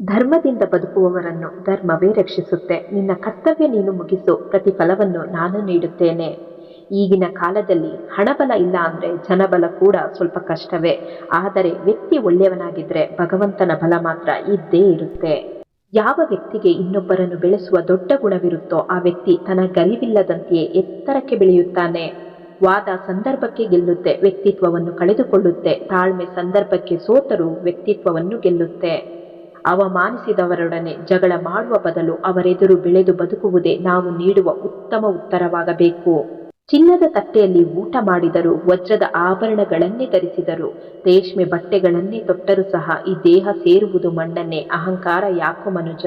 ಧರ್ಮದಿಂದ ಬದುಕುವವರನ್ನು ಧರ್ಮವೇ ರಕ್ಷಿಸುತ್ತೆ. ನಿನ್ನ ಕರ್ತವ್ಯ ನೀನು ಮುಗಿಸು, ಪ್ರತಿಫಲವನ್ನು ನಾನು ನೀಡುತ್ತೇನೆ. ಈಗಿನ ಕಾಲದಲ್ಲಿ ಹಣಬಲ ಇಲ್ಲ ಅಂದರೆ ಜನಬಲ ಕೂಡ ಸ್ವಲ್ಪ ಕಷ್ಟವೇ. ಆದರೆ ವ್ಯಕ್ತಿ ಒಳ್ಳೆಯವನಾಗಿದ್ದರೆ ಭಗವಂತನ ಬಲ ಮಾತ್ರ ಇದ್ದೇ ಇರುತ್ತೆ. ಯಾವ ವ್ಯಕ್ತಿಗೆ ಇನ್ನೊಬ್ಬರನ್ನು ಬೆಳೆಸುವ ದೊಡ್ಡ ಗುಣವಿರುತ್ತೋ ಆ ವ್ಯಕ್ತಿ ತನಗರಿವಿಲ್ಲದಂತೆಯೇ ಎತ್ತರಕ್ಕೆ ಬೆಳೆಯುತ್ತಾನೆ. ವಾದ ಸಂದರ್ಭಕ್ಕೆ ಗೆಲ್ಲುತ್ತೆ, ವ್ಯಕ್ತಿತ್ವವನ್ನು ಕಳೆದುಕೊಳ್ಳುತ್ತೆ. ತಾಳ್ಮೆ ಸಂದರ್ಭಕ್ಕೆ ಸೋತರೂ ವ್ಯಕ್ತಿತ್ವವನ್ನು ಗೆಲ್ಲುತ್ತೆ. ಅವಮಾನಿಸಿದವರೊಡನೆ ಜಗಳ ಮಾಡುವ ಬದಲು ಅವರೆದುರು ಬೆಳೆದು ಬದುಕುವುದೇ ನಾವು ನೀಡುವ ಉತ್ತಮ ಉತ್ತರವಾಗಬೇಕು. ಚಿನ್ನದ ತಟ್ಟೆಯಲ್ಲಿ ಊಟ ಮಾಡಿದರು, ವಜ್ರದ ಆಭರಣಗಳನ್ನೇ ಧರಿಸಿದರು, ರೇಷ್ಮೆ ಬಟ್ಟೆಗಳನ್ನೇ ತೊಟ್ಟರೂ ಸಹ ಈ ದೇಹ ಸೇರುವುದು ಮಣ್ಣನ್ನೇ. ಅಹಂಕಾರ ಯಾಕೋ ಮನುಜ?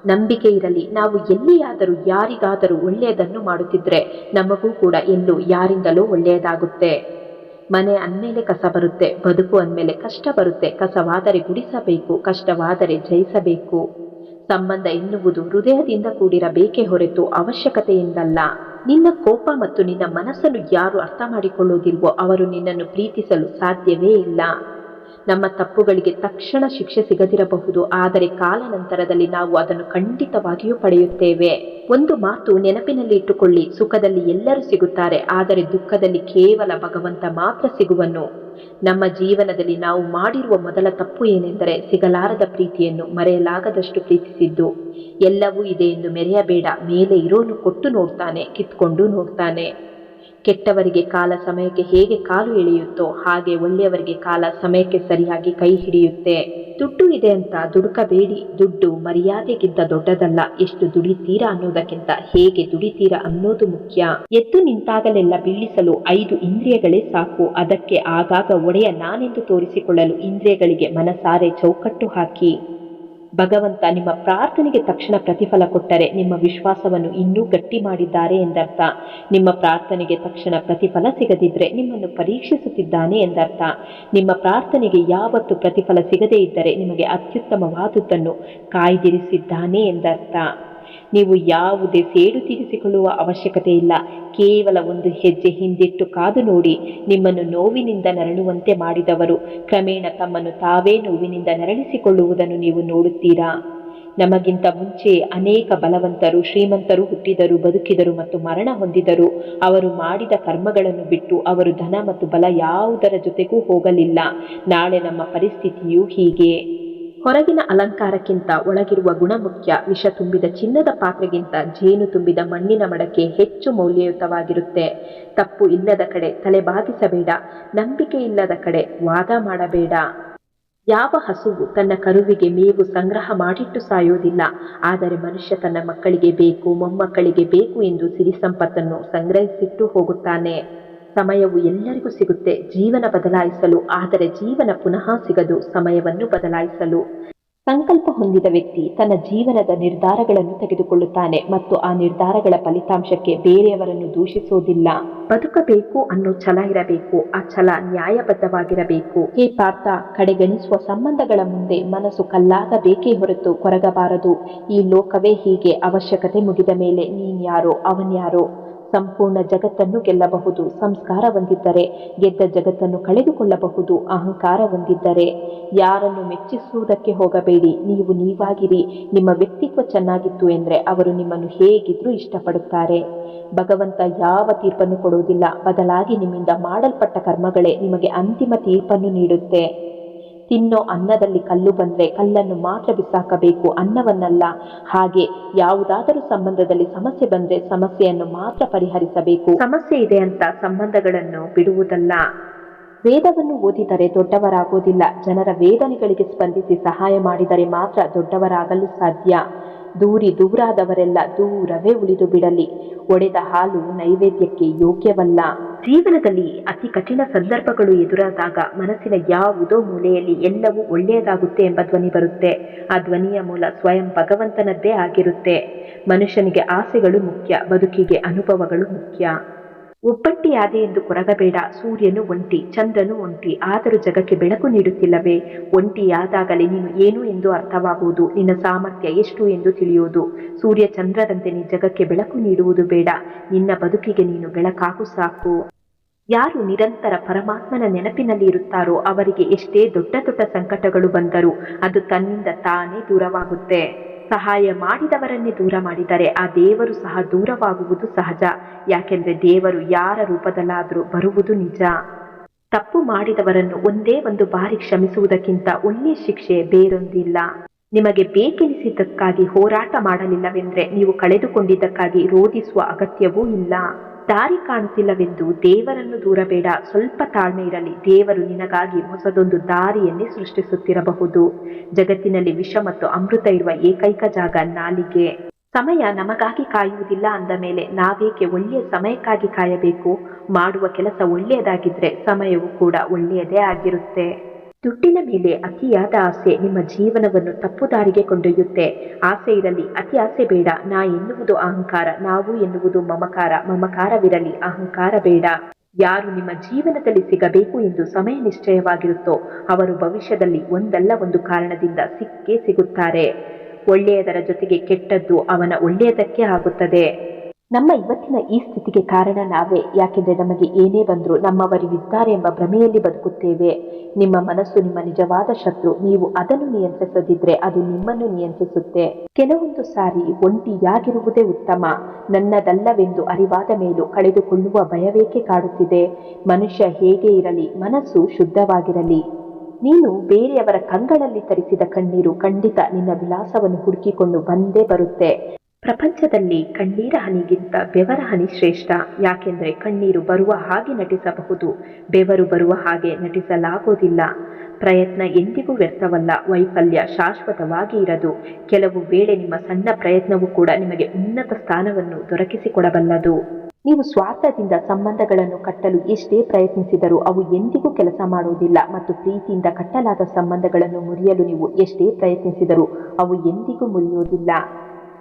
ನಂಬಿಕೆ ಇರಲಿ. ನಾವು ಎಲ್ಲಿಯಾದರೂ ಯಾರಿಗಾದರೂ ಒಳ್ಳೆಯದನ್ನು ಮಾಡುತ್ತಿದ್ರೆ ನಮಗೂ ಕೂಡ ಎಲ್ಲೋ ಯಾರಿಂದಲೋ ಒಳ್ಳೆಯದಾಗುತ್ತೆ. ಮನೆ ಅಂದಮೇಲೆ ಕಸ ಬರುತ್ತೆ, ಬದುಕು ಅಂದಮೇಲೆ ಕಷ್ಟ ಬರುತ್ತೆ. ಕಸವಾದರೆ ಗುಡಿಸಬೇಕು, ಕಷ್ಟವಾದರೆ ಜಯಿಸಬೇಕು. ಸಂಬಂಧ ಎನ್ನುವುದು ಹೃದಯದಿಂದ ಕೂಡಿರಬೇಕೇ ಹೊರತು ಅವಶ್ಯಕತೆಯಿಂದಲ್ಲ. ನಿನ್ನ ಕೋಪ ಮತ್ತು ನಿನ್ನ ಮನಸ್ಸನ್ನು ಯಾರು ಅರ್ಥ ಮಾಡಿಕೊಳ್ಳುವುದಿಲ್ವೋ ಅವರು ನಿನ್ನನ್ನು ಪ್ರೀತಿಸಲು ಸಾಧ್ಯವೇ ಇಲ್ಲ. ನಮ್ಮ ತಪ್ಪುಗಳಿಗೆ ತಕ್ಷಣ ಶಿಕ್ಷೆ ಸಿಗದಿರಬಹುದು, ಆದರೆ ಕಾಲಾನಂತರದಲ್ಲಿ ನಾವು ಅದನ್ನು ಖಂಡಿತವಾಗಿಯೂ ಪಡೆಯುತ್ತೇವೆ. ಒಂದು ಮಾತು ನೆನಪಿನಲ್ಲಿ ಇಟ್ಟುಕೊಳ್ಳಿ, ಸುಖದಲ್ಲಿ ಎಲ್ಲರೂ ಸಿಗುತ್ತಾರೆ, ಆದರೆ ದುಃಖದಲ್ಲಿ ಕೇವಲ ಭಗವಂತ ಮಾತ್ರ ಸಿಗುವನು. ನಮ್ಮ ಜೀವನದಲ್ಲಿ ನಾವು ಮಾಡಿರುವ ಮೊದಲ ತಪ್ಪು ಏನೆಂದರೆ ಸಿಗಲಾರದ ಪ್ರೀತಿಯನ್ನು ಮರೆಯಲಾಗದಷ್ಟು ಪ್ರೀತಿಸಿದ್ದು. ಎಲ್ಲವೂ ಇದೆ ಎಂದು ಮೆರೆಯಬೇಡ. ಮೇಲೆ ಇರೋನು ಕೊಟ್ಟು ನೋಡ್ತಾನೆ, ಕಿತ್ಕೊಂಡು ನೋಡ್ತಾನೆ. ಕೆಟ್ಟವರಿಗೆ ಕಾಲ ಸಮಯಕ್ಕೆ ಹೇಗೆ ಕಾಲು ಎಳೆಯುತ್ತೋ ಹಾಗೆ ಒಳ್ಳೆಯವರಿಗೆ ಕಾಲ ಸಮಯಕ್ಕೆ ಸರಿಯಾಗಿ ಕೈ ಹಿಡಿಯುತ್ತೆ. ದುಡ್ಡು ಇದೆ ಅಂತ ದುಡುಕಬೇಡಿ. ದುಡ್ಡು ಮರ್ಯಾದೆಗಿಂತ ದೊಡ್ಡದಲ್ಲ. ಎಷ್ಟು ದುಡಿತೀರಾ ಅನ್ನೋದಕ್ಕಿಂತ ಹೇಗೆ ದುಡಿತೀರಾ ಅನ್ನೋದು ಮುಖ್ಯ. ಎದ್ದು ನಿಂತಾಗಲೆಲ್ಲ ಬೀಳಿಸಲು 5 ಇಂದ್ರಿಯಗಳೇ ಸಾಕು. ಅದಕ್ಕೆ ಆಗಾಗ ಒಡೆಯ ನಾನೆಂದು ತೋರಿಸಿಕೊಳ್ಳಲು ಇಂದ್ರಿಯಗಳಿಗೆ ಮನಸಾರೆ ಚೌಕಟ್ಟು ಹಾಕಿ. ಭಗವಂತ ನಿಮ್ಮ ಪ್ರಾರ್ಥನೆಗೆ ತಕ್ಷಣ ಪ್ರತಿಫಲ ಕೊಟ್ಟರೆ ನಿಮ್ಮ ವಿಶ್ವಾಸವನ್ನು ಇನ್ನೂ ಗಟ್ಟಿ ಮಾಡಿದ್ದಾರೆ ಎಂದರ್ಥ. ನಿಮ್ಮ ಪ್ರಾರ್ಥನೆಗೆ ತಕ್ಷಣ ಪ್ರತಿಫಲ ಸಿಗದಿದ್ದರೆ ನಿಮ್ಮನ್ನು ಪರೀಕ್ಷಿಸುತ್ತಿದ್ದಾನೆ ಎಂದರ್ಥ. ನಿಮ್ಮ ಪ್ರಾರ್ಥನೆಗೆ ಯಾವತ್ತು ಪ್ರತಿಫಲ ಸಿಗದೇ ಇದ್ದರೆ ನಿಮಗೆ ಅತ್ಯುತ್ತಮವಾದುದನ್ನು ಕಾಯ್ದಿರಿಸಿದ್ದಾನೆ ಎಂದರ್ಥ. ನೀವು ಯಾವುದೇ ಸೇಡು ತೀರಿಸಿಕೊಳ್ಳುವ ಅವಶ್ಯಕತೆ ಇಲ್ಲ. ಕೇವಲ ಒಂದು ಹೆಜ್ಜೆ ಹಿಂದಿಟ್ಟು ಕಾದು ನೋಡಿ. ನಿಮ್ಮನ್ನು ನೋವಿನಿಂದ ನರಳುವಂತೆ ಮಾಡಿದವರು ಕ್ರಮೇಣ ತಮ್ಮನ್ನು ತಾವೇ ನೋವಿನಿಂದ ನರಳಿಸಿಕೊಳ್ಳುವುದನ್ನು ನೀವು ನೋಡುತ್ತೀರಾ. ನಮಗಿಂತ ಮುಂಚೆ ಅನೇಕ ಬಲವಂತರು, ಶ್ರೀಮಂತರು ಹುಟ್ಟಿದರು, ಬದುಕಿದರು ಮತ್ತು ಮರಣ ಹೊಂದಿದರು. ಅವರು ಮಾಡಿದ ಕರ್ಮಗಳನ್ನು ಬಿಟ್ಟು ಅವರು ಧನ ಮತ್ತು ಬಲ ಯಾವುದರ ಜೊತೆಗೂ ಹೋಗಲಿಲ್ಲ. ನಾಳೆ ನಮ್ಮ ಪರಿಸ್ಥಿತಿಯೂ ಹೀಗೆ. ಹೊರಗಿನ ಅಲಂಕಾರಕ್ಕಿಂತ ಒಳಗಿರುವ ಗುಣ ಮುಖ್ಯ. ವಿಷ ತುಂಬಿದ ಚಿನ್ನದ ಪಾತ್ರೆಗಿಂತ ಜೇನು ತುಂಬಿದ ಮಣ್ಣಿನ ಮಡಕೆ ಹೆಚ್ಚು ಮೌಲ್ಯಯುತವಾಗಿರುತ್ತೆ. ತಪ್ಪು ಇಲ್ಲದ ಕಡೆ ತಲೆ ಬಾಗಿಸಬೇಡ. ನಂಬಿಕೆ ಇಲ್ಲದ ಕಡೆ ವಾದ ಮಾಡಬೇಡ. ಯಾವ ಹಸುವು ತನ್ನ ಕರುವಿಗೆ ಮೇವು ಸಂಗ್ರಹ ಮಾಡಿಟ್ಟು ಸಾಯೋದಿಲ್ಲ. ಆದರೆ ಮನುಷ್ಯ ತನ್ನ ಮಕ್ಕಳಿಗೆ ಬೇಕು, ಮೊಮ್ಮಕ್ಕಳಿಗೆ ಬೇಕು ಎಂದು ಸಿರಿ ಸಂಪತ್ತನ್ನು ಸಂಗ್ರಹಿಸಿಟ್ಟು ಹೋಗುತ್ತಾನೆ. ಸಮಯವು ಎಲ್ಲರಿಗೂ ಸಿಗುತ್ತೆ ಜೀವನ ಬದಲಾಯಿಸಲು, ಆದರೆ ಜೀವನ ಪುನಃ ಸಿಗದು ಸಮಯವನ್ನು ಬದಲಾಯಿಸಲು. ಸಂಕಲ್ಪ ಹೊಂದಿದ ವ್ಯಕ್ತಿ ತನ್ನ ಜೀವನದ ನಿರ್ಧಾರಗಳನ್ನು ತೆಗೆದುಕೊಳ್ಳುತ್ತಾನೆ ಮತ್ತು ಆ ನಿರ್ಧಾರಗಳ ಫಲಿತಾಂಶಕ್ಕೆ ಬೇರೆಯವರನ್ನು ದೂಷಿಸೋದಿಲ್ಲ. ಬದುಕಬೇಕು ಅನ್ನೋ ಛಲ ಇರಬೇಕು. ಆ ಛಲ ನ್ಯಾಯಬದ್ಧವಾಗಿರಬೇಕು. ಹೇ ಪಾರ್ಥ, ಕಡೆಗಣಿಸುವ ಸಂಬಂಧಗಳ ಮುಂದೆ ಮನಸ್ಸು ಕಲ್ಲಾಗಬೇಕೇ ಹೊರತು ಕೊರಗಬಾರದು. ಈ ಲೋಕವೇ ಹೀಗೆ. ಅವಶ್ಯಕತೆ ಮುಗಿದ ಮೇಲೆ ನೀನ್ಯಾರೋ ಅವನ್ಯಾರೋ. ಸಂಪೂರ್ಣ ಜಗತ್ತನ್ನು ಗೆಲ್ಲಬಹುದು ಸಂಸ್ಕಾರ ಹೊಂದಿದ್ದರೆ, ಗೆದ್ದ ಜಗತ್ತನ್ನು ಕಳೆದುಕೊಳ್ಳಬಹುದು ಅಹಂಕಾರ ಹೊಂದಿದ್ದರೆ. ಯಾರನ್ನು ಮೆಚ್ಚಿಸುವುದಕ್ಕೆ ಹೋಗಬೇಡಿ, ನೀವು ನೀವಾಗಿರಿ. ನಿಮ್ಮ ವ್ಯಕ್ತಿತ್ವ ಚೆನ್ನಾಗಿತ್ತು ಎಂದರೆ ಅವರು ನಿಮ್ಮನ್ನು ಹೇಗಿದ್ರೂ ಇಷ್ಟಪಡುತ್ತಾರೆ. ಭಗವಂತ ಯಾವ ತೀರ್ಪನ್ನು ಕೊಡುವುದಿಲ್ಲ, ಬದಲಾಗಿ ನಿಮ್ಮಿಂದ ಮಾಡಲ್ಪಟ್ಟ ಕರ್ಮಗಳೇ ನಿಮಗೆ ಅಂತಿಮ ತೀರ್ಪನ್ನು ನೀಡುತ್ತೆ. ತಿನ್ನೋ ಅನ್ನದಲ್ಲಿ ಕಲ್ಲು ಬಂದರೆ ಕಲ್ಲನ್ನು ಮಾತ್ರ ಬಿಸಾಕಬೇಕು, ಅನ್ನವನ್ನಲ್ಲ. ಹಾಗೆ ಯಾವುದಾದರೂ ಸಂಬಂಧದಲ್ಲಿ ಸಮಸ್ಯೆ ಬಂದರೆ ಸಮಸ್ಯೆಯನ್ನು ಮಾತ್ರ ಪರಿಹರಿಸಬೇಕು. ಸಮಸ್ಯೆ ಇದೆ ಅಂತ ಸಂಬಂಧಗಳನ್ನು ಬಿಡುವುದಲ್ಲ. ವೇದವನ್ನು ಓದಿದರೆ ದೊಡ್ಡವರಾಗೋದಿಲ್ಲ. ಜನರ ವೇದನೆಗಳಿಗೆ ಸ್ಪಂದಿಸಿ ಸಹಾಯ ಮಾಡಿದರೆ ಮಾತ್ರ ದೊಡ್ಡವರಾಗಲು ಸಾಧ್ಯ. ದೂರಾದವರೆಲ್ಲ ದೂರವೇ ಉಳಿದು ಬಿಡಲಿ. ಒಡೆದ ಹಾಲು ನೈವೇದ್ಯಕ್ಕೆ ಯೋಗ್ಯವಲ್ಲ. ಜೀವನದಲ್ಲಿ ಅತಿ ಕಠಿಣ ಸಂದರ್ಭಗಳು ಎದುರಾದಾಗ ಮನಸ್ಸಿನ ಯಾವುದೋ ಮೂಲೆಯಲ್ಲಿ ಎಲ್ಲವೂ ಒಳ್ಳೆಯದಾಗುತ್ತೆ ಎಂಬ ಧ್ವನಿ ಬರುತ್ತೆ. ಆ ಧ್ವನಿಯ ಮೂಲ ಸ್ವಯಂ ಭಗವಂತನದ್ದೇ ಆಗಿರುತ್ತೆ. ಮನುಷ್ಯನಿಗೆ ಆಸೆಗಳು ಮುಖ್ಯ, ಬದುಕಿಗೆ ಅನುಭವಗಳು ಮುಖ್ಯ. ಒಬ್ಬಂಟಿಯಾದೆ ಎಂದು ಕೊರಗಬೇಡ. ಸೂರ್ಯನು ಒಂಟಿ, ಚಂದ್ರನು ಒಂಟಿ, ಆದರೂ ಜಗಕ್ಕೆ ಬೆಳಕು ನೀಡುತ್ತಿಲ್ಲವೇ? ಒಂಟಿಯಾದಾಗಲೇ ನೀನು ಏನು ಎಂದು ಅರ್ಥವಾಗುವುದು, ನಿನ್ನ ಸಾಮರ್ಥ್ಯ ಎಷ್ಟು ಎಂದು ತಿಳಿಯುವುದು. ಸೂರ್ಯ ಚಂದ್ರರಂತೆ ನೀ ಜಗಕ್ಕೆ ಬೆಳಕು ನೀಡುವುದು ಬೇಡ, ನಿನ್ನ ಬದುಕಿಗೆ ನೀನು ಬೆಳಕಾಗು ಸಾಕು. ಯಾರು ನಿರಂತರ ಪರಮಾತ್ಮನ ನೆನಪಿನಲ್ಲಿ ಇರುತ್ತಾರೋ ಅವರಿಗೆ ಎಷ್ಟೇ ದೊಡ್ಡ ದೊಡ್ಡ ಸಂಕಟಗಳು ಬಂದರೂ ಅದು ತನ್ನಿಂದ ತಾನೇ ದೂರವಾಗುತ್ತೆ. ಸಹಾಯ ಮಾಡಿದವರನ್ನೇ ದೂರ ಮಾಡಿದರೆ ಆ ದೇವರು ಸಹ ದೂರವಾಗುವುದು ಸಹಜ. ಯಾಕೆಂದ್ರೆ ದೇವರು ಯಾರ ರೂಪದಲ್ಲಾದರೂ ಬರುವುದು ನಿಜ. ತಪ್ಪು ಮಾಡಿದವರನ್ನು ಒಂದೇ ಒಂದು ಬಾರಿ ಕ್ಷಮಿಸುವುದಕ್ಕಿಂತ ಒಳ್ಳೆಯ ಶಿಕ್ಷೆ ಬೇರೊಂದಿಲ್ಲ. ನಿಮಗೆ ಬೇಕೆನಿಸಿದ್ದಕ್ಕಾಗಿ ಹೋರಾಟ ಮಾಡಲಿಲ್ಲವೆಂದ್ರೆ ನೀವು ಕಳೆದುಕೊಂಡಿದ್ದಕ್ಕಾಗಿ ರೋಧಿಸುವ ಅಗತ್ಯವೂ ಇಲ್ಲ. ದಾರಿ ಕಾಣುತ್ತಿಲ್ಲವೆಂದು ದೇವರನ್ನು ದೂರಬೇಡ. ಸ್ವಲ್ಪ ತಾಳ್ಮೆ ಇರಲಿ. ದೇವರು ನಿನಗಾಗಿ ಹೊಸದೊಂದು ದಾರಿಯನ್ನೇ ಸೃಷ್ಟಿಸುತ್ತಿರಬಹುದು. ಜಗತ್ತಿನಲ್ಲಿ ವಿಷ ಮತ್ತು ಅಮೃತ ಇರುವ ಏಕೈಕ ಜಾಗ ನಾಲಿಗೆ. ಸಮಯ ನಮಗಾಗಿ ಕಾಯುವುದಿಲ್ಲ ಅಂದ ಮೇಲೆ ನಾವೇಕೆ ಒಳ್ಳೆಯ ಸಮಯಕ್ಕಾಗಿ ಕಾಯಬೇಕು? ಮಾಡುವ ಕೆಲಸ ಒಳ್ಳೆಯದಾಗಿದ್ರೆ ಸಮಯವು ಕೂಡ ಒಳ್ಳೆಯದೇ ಆಗಿರುತ್ತೆ. ದುಡ್ಡಿನ ಮೇಲೆ ಅತಿಯಾದ ಆಸೆ ನಿಮ್ಮ ಜೀವನವನ್ನು ತಪ್ಪು ದಾರಿಗೆ ಕೊಂಡೊಯ್ಯುತ್ತೆ. ಆಸೆ ಇರಲಿ, ಅತಿ ಆಸೆ ಬೇಡ. ನಾ ಎನ್ನುವುದು ಅಹಂಕಾರ, ನಾವು ಎನ್ನುವುದು ಮಮಕಾರ. ಮಮಕಾರವಿರಲಿ, ಅಹಂಕಾರ ಬೇಡ. ಯಾರು ನಿಮ್ಮ ಜೀವನದಲ್ಲಿ ಸಿಗಬೇಕು ಎಂದು ಸಮಯ ನಿಶ್ಚಯವಾಗಿರುತ್ತೋ ಅವರು ಭವಿಷ್ಯದಲ್ಲಿ ಒಂದಲ್ಲ ಒಂದು ಕಾರಣದಿಂದ ಸಿಕ್ಕೇ ಸಿಗುತ್ತಾರೆ. ಒಳ್ಳೆಯದರ ಜೊತೆಗೆ ಕೆಟ್ಟದ್ದು ಅವನ ಒಳ್ಳೆಯದಕ್ಕೆ ಆಗುತ್ತದೆ. ನಮ್ಮ ಇವತ್ತಿನ ಈ ಸ್ಥಿತಿಗೆ ಕಾರಣ ನಾವೇ. ಯಾಕೆಂದ್ರೆ ನಮಗೆ ಏನೇ ಬಂದರೂ ನಮ್ಮವರಿದ್ದಾರೆ ಎಂಬ ಭ್ರಮೆಯಲ್ಲಿ ಬದುಕುತ್ತೇವೆ. ನಿಮ್ಮ ಮನಸ್ಸು ನಿಮ್ಮ ನಿಜವಾದ ಶತ್ರು. ನೀವು ಅದನ್ನು ನಿಯಂತ್ರಿಸದಿದ್ರೆ ಅದು ನಿಮ್ಮನ್ನು ನಿಯಂತ್ರಿಸುತ್ತೆ. ಕೆಲವೊಂದು ಸಾರಿ ಒಂಟಿಯಾಗಿರುವುದೇ ಉತ್ತಮ. ನನ್ನದಲ್ಲವೆಂದು ಅರಿವಾದ ಮೇಲೂ ಕಳೆದುಕೊಳ್ಳುವ ಭಯವೇಕೆ ಕಾಡುತ್ತಿದೆ? ಮನುಷ್ಯ ಹೇಗೆ ಇರಲಿ, ಮನಸ್ಸು ಶುದ್ಧವಾಗಿರಲಿ. ನೀನು ಬೇರೆಯವರ ಕಂಗಳಲ್ಲಿ ತರಿಸಿದ ಕಣ್ಣೀರು ಖಂಡಿತ ನಿನ್ನ ವಿಲಾಸವನ್ನು ಹುಡುಕಿಕೊಂಡು ಬಂದೇ ಬರುತ್ತೆ. ಪ್ರಪಂಚದಲ್ಲಿ ಕಣ್ಣೀರ ಹನಿಗಿಂತ ಬೆವರ ಹನಿ ಶ್ರೇಷ್ಠ. ಯಾಕೆಂದ್ರೆ ಕಣ್ಣೀರು ಬರುವ ಹಾಗೆ ನಟಿಸಬಹುದು, ಬೆವರು ಬರುವ ಹಾಗೆ ನಟಿಸಲಾಗೋದಿಲ್ಲ. ಪ್ರಯತ್ನ ಎಂದಿಗೂ ವ್ಯರ್ಥವಲ್ಲ. ವೈಫಲ್ಯ ಶಾಶ್ವತವಾಗಿ ಇರದು. ಕೆಲವು ವೇಳೆ ನಿಮ್ಮ ಸಣ್ಣ ಪ್ರಯತ್ನವೂ ಕೂಡ ನಿಮಗೆ ಉನ್ನತ ಸ್ಥಾನವನ್ನು ದೊರಕಿಸಿಕೊಡಬಲ್ಲದು. ನೀವು ಸ್ವಾರ್ಥದಿಂದ ಸಂಬಂಧಗಳನ್ನು ಕಟ್ಟಲು ಎಷ್ಟೇ ಪ್ರಯತ್ನಿಸಿದರೂ ಅವು ಎಂದಿಗೂ ಕೆಲಸ ಮಾಡುವುದಿಲ್ಲ. ಮತ್ತು ಪ್ರೀತಿಯಿಂದ ಕಟ್ಟಲಾದ ಸಂಬಂಧಗಳನ್ನು ಮುರಿಯಲು ನೀವು ಎಷ್ಟೇ ಪ್ರಯತ್ನಿಸಿದರೂ ಅವು ಎಂದಿಗೂ ಮುರಿಯುವುದಿಲ್ಲ.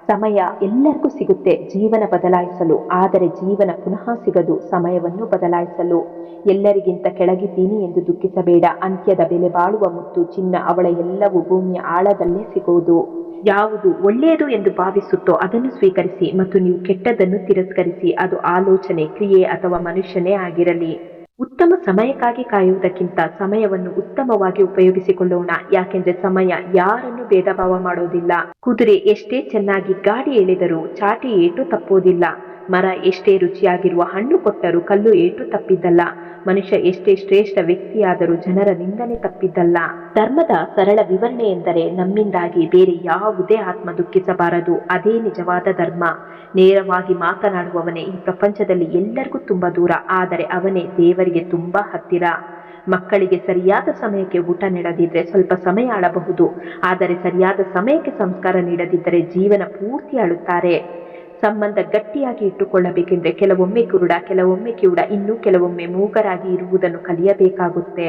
ಸಮಯ ಎಲ್ಲರಿಗೂ ಸಿಗುತ್ತೆ ಜೀವನ ಬದಲಾಯಿಸಲು, ಆದರೆ ಜೀವನ ಪುನಃ ಸಿಗದು ಸಮಯವನ್ನು ಬದಲಾಯಿಸಲು. ಎಲ್ಲರಿಗಿಂತ ಕೆಳಗಿದ್ದೀನಿ ಎಂದು ದುಃಖಿಸಬೇಡ. ಅಂತ್ಯದ ಬೆಲೆ ಬಾಳುವ ಮುತ್ತು ಚಿನ್ನ ಅವಳ ಎಲ್ಲವೂ ಭೂಮಿಯ ಆಳದಲ್ಲೇ ಸಿಗುವುದು. ಯಾವುದು ಒಳ್ಳೆಯದು ಎಂದು ಭಾವಿಸುತ್ತೋ ಅದನ್ನು ಸ್ವೀಕರಿಸಿ ಮತ್ತು ನೀವು ಕೆಟ್ಟದ್ದನ್ನು ತಿರಸ್ಕರಿಸಿ. ಅದು ಆಲೋಚನೆ, ಕ್ರಿಯೆ ಅಥವಾ ಮನುಷ್ಯನೇ ಆಗಿರಲಿ. ಉತ್ತಮ ಸಮಯಕ್ಕಾಗಿ ಕಾಯುವುದಕ್ಕಿಂತ ಸಮಯವನ್ನು ಉತ್ತಮವಾಗಿ ಉಪಯೋಗಿಸಿಕೊಳ್ಳೋಣ. ಯಾಕೆಂದ್ರೆ ಸಮಯ ಯಾರನ್ನು ಭೇದ ಭಾವ ಮಾಡೋದಿಲ್ಲ. ಕುದುರೆ ಎಷ್ಟೇ ಚೆನ್ನಾಗಿ ಗಾಡಿ ಎಳೆದರೂ ಚಾಟಿ ಏಟು ತಪ್ಪೋದಿಲ್ಲ. ಮರ ಎಷ್ಟೇ ರುಚಿಯಾಗಿರುವ ಹಣ್ಣು ಕೊಟ್ಟರೂ ಕಲ್ಲು ಏಟು ತಪ್ಪಿದ್ದಲ್ಲ. ಮನುಷ್ಯ ಎಷ್ಟೇ ಶ್ರೇಷ್ಠ ವ್ಯಕ್ತಿಯಾದರೂ ಜನರ ನಿಂದನೆ ತಪ್ಪಿದ್ದಲ್ಲ. ಧರ್ಮದ ಸರಳ ವಿವರಣೆ ಎಂದರೆ ನಮ್ಮಿಂದಾಗಿ ಬೇರೆ ಯಾವುದೇ ಆತ್ಮ ದುಃಖಿಸಬಾರದು. ಅದೇ ನಿಜವಾದ ಧರ್ಮ. ನೇರವಾಗಿ ಮಾತನಾಡುವವನೇ ಈ ಪ್ರಪಂಚದಲ್ಲಿ ಎಲ್ಲರಿಗೂ ತುಂಬಾ ದೂರ, ಆದರೆ ಅವನೇ ದೇವರಿಗೆ ತುಂಬಾ ಹತ್ತಿರ. ಮಕ್ಕಳಿಗೆ ಸರಿಯಾದ ಸಮಯಕ್ಕೆ ಊಟ ನೀಡದಿದ್ರೆ ಸ್ವಲ್ಪ ಸಮಯ ಆಳಬಹುದು, ಆದರೆ ಸರಿಯಾದ ಸಮಯಕ್ಕೆ ಸಂಸ್ಕಾರ ನೀಡದಿದ್ದರೆ ಜೀವನ ಪೂರ್ತಿ ಆಳುತ್ತಾರೆ. ಸಂಬಂಧ ಗಟ್ಟಿಯಾಗಿ ಇಟ್ಟುಕೊಳ್ಳಬೇಕೆಂದ್ರೆ ಕೆಲವೊಮ್ಮೆ ಕುರುಡ, ಕೆಲವೊಮ್ಮೆ ಕಿವುಡ, ಇನ್ನೂ ಕೆಲವೊಮ್ಮೆ ಮೂಗರಾಗಿ ಇರುವುದನ್ನು ಕಲಿಯಬೇಕಾಗುತ್ತೆ.